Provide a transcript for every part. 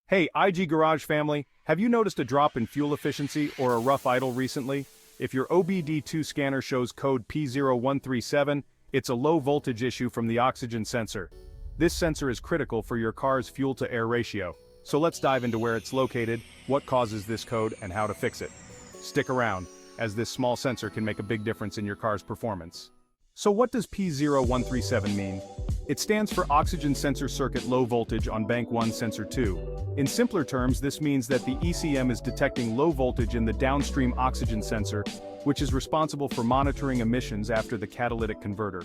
Hey, IG Garage family, have you noticed a drop in fuel efficiency or a rough idle recently? If your obd2 scanner shows code P0137, it's a low voltage issue from the oxygen sensor. This sensor is critical for your car's fuel-to-air ratio. So let's dive into where it's located, what causes this code, and how to fix it. Stick around, as this small sensor can make a big difference in your car's performance. So what does P0137 mean? It stands for Oxygen Sensor Circuit Low Voltage on Bank 1 Sensor 2. In simpler terms, this means that the ECM is detecting low voltage in the downstream oxygen sensor, which is responsible for monitoring emissions after the catalytic converter.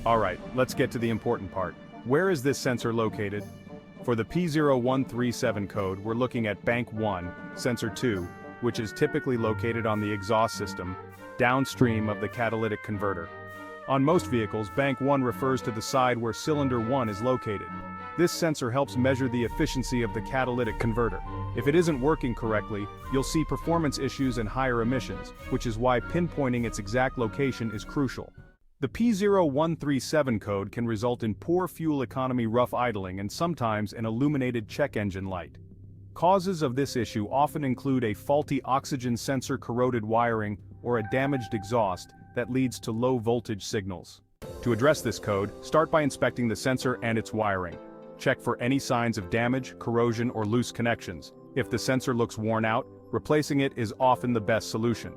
Alright, let's get to the important part. Where is this sensor located? For the P0137 code, we're looking at Bank 1, Sensor 2, which is typically located on the exhaust system, downstream of the catalytic converter. On most vehicles, Bank 1 refers to the side where cylinder 1 is located. This sensor helps measure the efficiency of the catalytic converter. If it isn't working correctly, you'll see performance issues and higher emissions, which is why pinpointing its exact location is crucial. The P0137 code can result in poor fuel economy, rough idling, and sometimes an illuminated check engine light. Causes of this issue often include a faulty oxygen sensor, corroded wiring, or a damaged exhaust that leads to low voltage signals. To address this code, start by inspecting the sensor and its wiring. Check for any signs of damage, corrosion, or loose connections. If the sensor looks worn out, replacing it is often the best solution.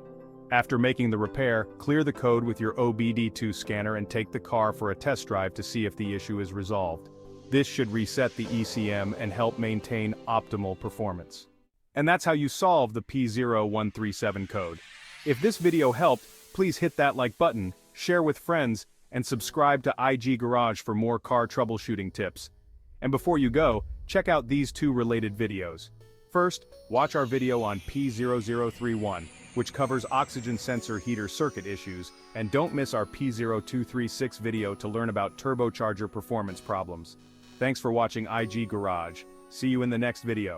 After making the repair, clear the code with your obd2 scanner and take the car for a test drive to see if the issue is resolved. This should reset the ECM and help maintain optimal performance. And that's how you solve the P0137 code. If this video helped, please hit that like button, share with friends, and subscribe to IG Garage for more car troubleshooting tips. And before you go, check out these two related videos. First, watch our video on P0031, which covers oxygen sensor heater circuit issues, and don't miss our P0236 video to learn about turbocharger performance problems. Thanks for watching IG Garage. See you in the next video.